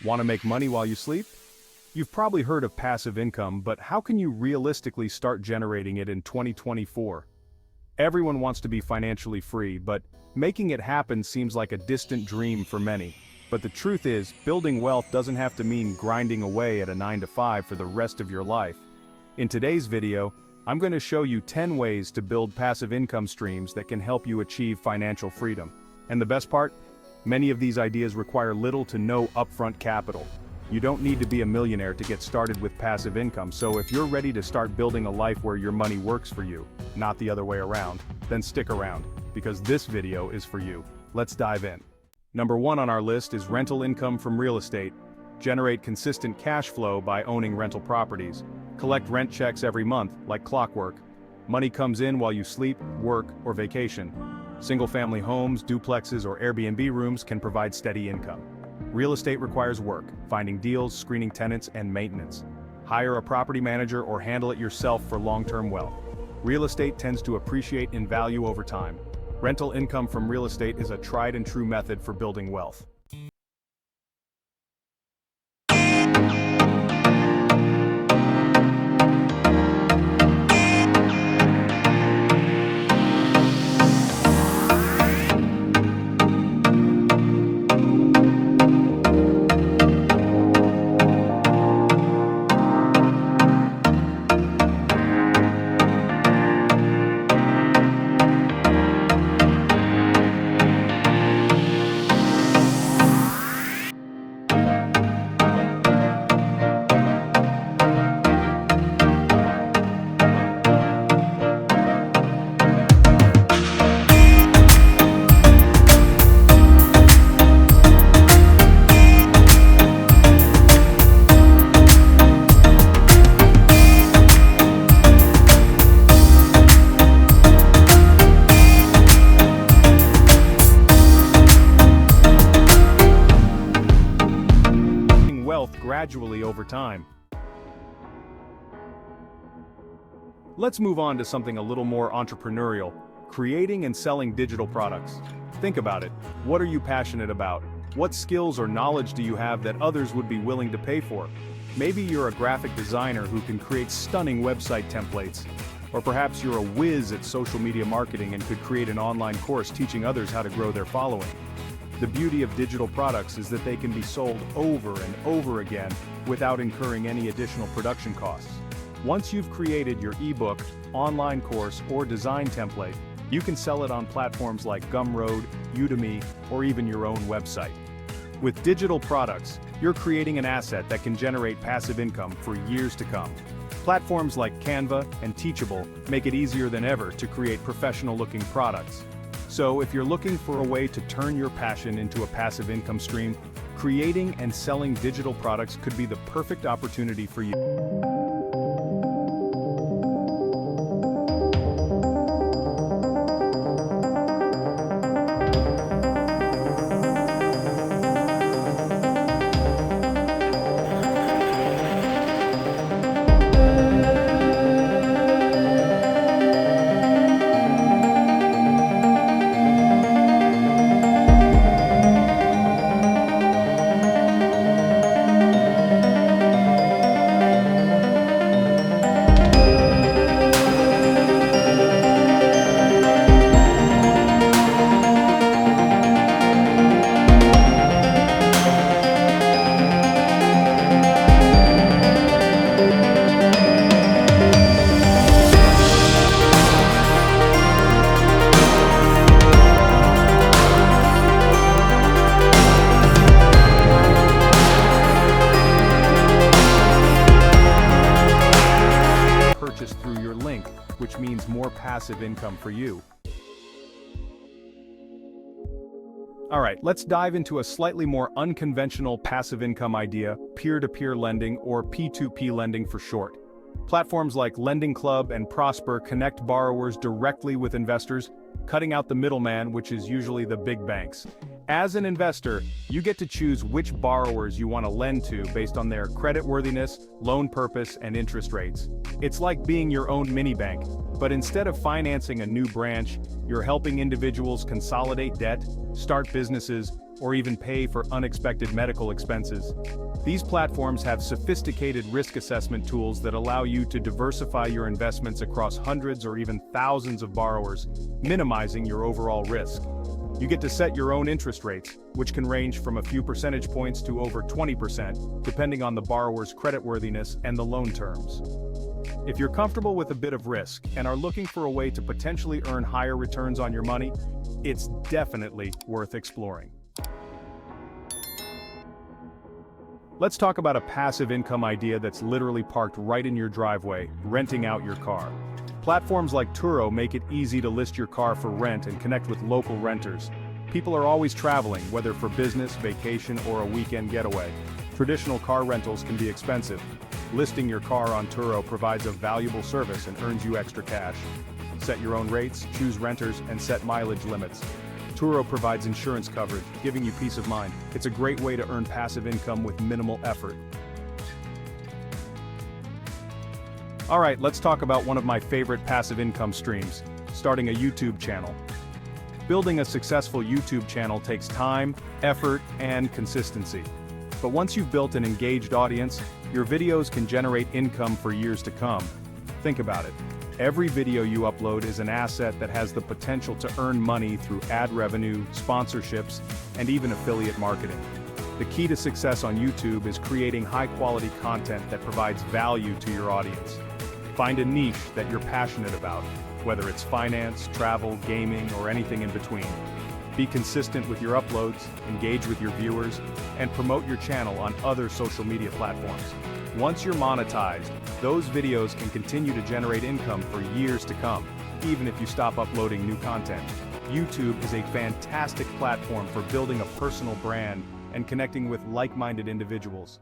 Want to make money while you sleep? You've probably heard of passive income, but how can you realistically start generating it in 2024? Everyone wants to be financially free, but making it happen seems like a distant dream for many. But the truth is, building wealth doesn't have to mean grinding away at a 9-to-5 for the rest of your life. In today's video, I'm going to show you 10 ways to build passive income streams that can help you achieve financial freedom. And the best part? Many of these ideas require little to no upfront capital. You don't need to be a millionaire to get started with passive income, so if you're ready to start building a life where your money works for you, not the other way around, then stick around, because this video is for you. Let's dive in. Number 1 on our list is rental income from real estate. Generate consistent cash flow by owning rental properties. Collect rent checks every month, like clockwork. Money comes in while you sleep, work, or vacation. Single-family homes, duplexes, or Airbnb rooms can provide steady income. Real estate requires work, finding deals, screening tenants, and maintenance. Hire a property manager or handle it yourself for long-term wealth. Real estate tends to appreciate in value over time. Rental income from real estate is a tried and true method for building wealth. Gradually over time. Let's move on to something a little more entrepreneurial: creating and selling digital products. Think about it. What are you passionate about? What skills or knowledge do you have that others would be willing to pay for? Maybe you're a graphic designer who can create stunning website templates. Or perhaps you're a whiz at social media marketing and could create an online course teaching others how to grow their following. The beauty of digital products is that they can be sold over and over again without incurring any additional production costs. Once you've created your ebook, online course, or design template, you can sell it on platforms like Gumroad, Udemy, or even your own website. With digital products, you're creating an asset that can generate passive income for years to come. Platforms like Canva and Teachable make it easier than ever to create professional-looking products. So if you're looking for a way to turn your passion into a passive income stream, creating and selling digital products could be the perfect opportunity for you. Through your link, which means more passive income for you. Alright, let's dive into a slightly more unconventional passive income idea: peer-to-peer lending, or P2P lending for short. Platforms like Lending Club and Prosper connect borrowers directly with investors, cutting out the middleman, which is usually the big banks. As an investor, you get to choose which borrowers you want to lend to based on their creditworthiness, loan purpose, and interest rates. It's like being your own mini bank. But instead of financing a new branch, you're helping individuals consolidate debt, start businesses, or even pay for unexpected medical expenses. These platforms have sophisticated risk assessment tools that allow you to diversify your investments across hundreds or even thousands of borrowers, minimizing your overall risk. You get to set your own interest rates, which can range from a few percentage points to over 20%, depending on the borrower's creditworthiness and the loan terms. If you're comfortable with a bit of risk and are looking for a way to potentially earn higher returns on your money, it's definitely worth exploring. Let's talk about a passive income idea that's literally parked right in your driveway, renting out your car. Platforms like Turo make it easy to list your car for rent and connect with local renters. People are always traveling, whether for business, vacation, or a weekend getaway. Traditional car rentals can be expensive. Listing your car on Turo provides a valuable service and earns you extra cash. Set your own rates, choose renters, and set mileage limits. Turo provides insurance coverage, giving you peace of mind. It's a great way to earn passive income with minimal effort. Alright, let's talk about one of my favorite passive income streams, starting a YouTube channel. Building a successful YouTube channel takes time, effort, and consistency. But once you've built an engaged audience, your videos can generate income for years to come. Think about it. Every video you upload is an asset that has the potential to earn money through ad revenue, sponsorships, and even affiliate marketing. The key to success on YouTube is creating high-quality content that provides value to your audience. Find a niche that you're passionate about, whether it's finance, travel, gaming, or anything in between. Be consistent with your uploads, engage with your viewers, and promote your channel on other social media platforms. Once you're monetized, those videos can continue to generate income for years to come, even if you stop uploading new content. YouTube is a fantastic platform for building a personal brand and connecting with like-minded individuals.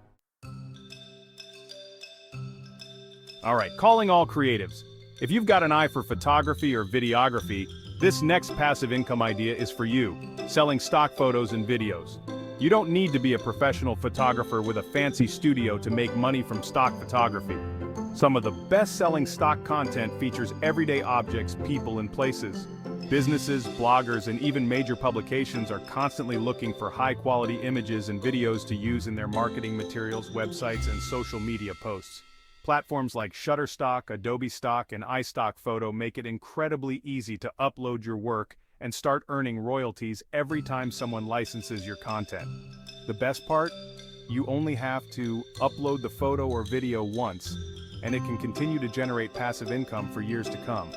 Alright, calling all creatives. If you've got an eye for photography or videography, this next passive income idea is for you, selling stock photos and videos. You don't need to be a professional photographer with a fancy studio to make money from stock photography. Some of the best-selling stock content features everyday objects, people, and places. Businesses, bloggers, and even major publications are constantly looking for high-quality images and videos to use in their marketing materials, websites, and social media posts. Platforms like Shutterstock, Adobe Stock, and iStock Photo make it incredibly easy to upload your work and start earning royalties every time someone licenses your content. The best part? You only have to upload the photo or video once, and it can continue to generate passive income for years to come.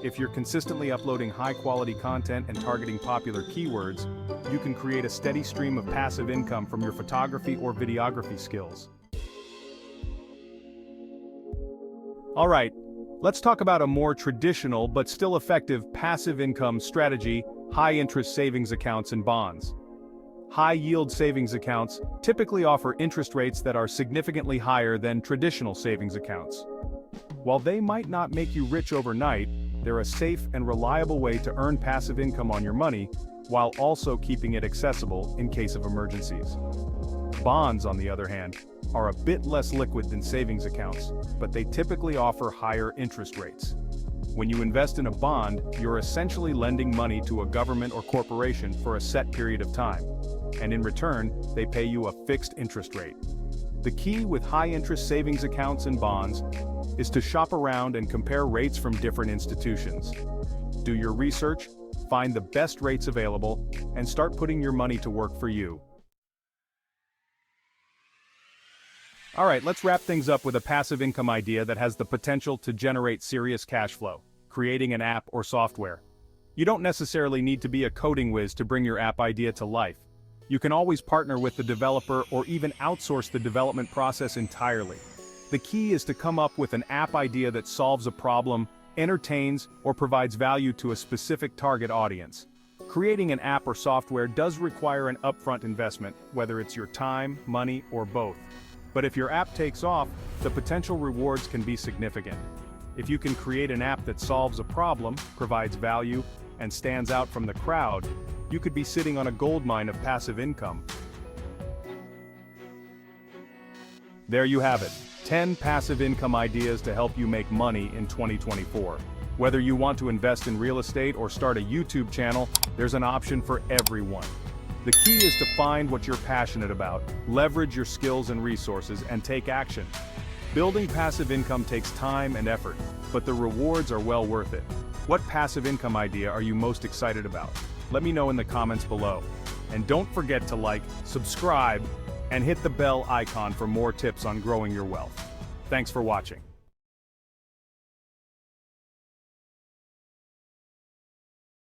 If you're consistently uploading high-quality content and targeting popular keywords, you can create a steady stream of passive income from your photography or videography skills. Alright, let's talk about a more traditional but still effective passive income strategy: high-interest savings accounts and bonds. High-yield savings accounts typically offer interest rates that are significantly higher than traditional savings accounts. While they might not make you rich overnight, they're a safe and reliable way to earn passive income on your money, while also keeping it accessible in case of emergencies. Bonds, on the other hand, are a bit less liquid than savings accounts, but they typically offer higher interest rates. When you invest in a bond, you're essentially lending money to a government or corporation for a set period of time, and in return, they pay you a fixed interest rate. The key with high-interest savings accounts and bonds is to shop around and compare rates from different institutions. Do your research, find the best rates available, and start putting your money to work for you. Alright, let's wrap things up with a passive income idea that has the potential to generate serious cash flow: creating an app or software. You don't necessarily need to be a coding whiz to bring your app idea to life. You can always partner with the developer or even outsource the development process entirely. The key is to come up with an app idea that solves a problem, entertains, or provides value to a specific target audience. Creating an app or software does require an upfront investment, whether it's your time, money, or both. But if your app takes off, the potential rewards can be significant. If you can create an app that solves a problem, provides value, and stands out from the crowd, you could be sitting on a goldmine of passive income. There you have it, 10 passive income ideas to help you make money in 2024. Whether you want to invest in real estate or start a YouTube channel, there's an option for everyone. The key is to find what you're passionate about, leverage your skills and resources, and take action. Building passive income takes time and effort, but the rewards are well worth it. What passive income idea are you most excited about? Let me know in the comments below. And don't forget to like, subscribe, and hit the bell icon for more tips on growing your wealth. Thanks for watching.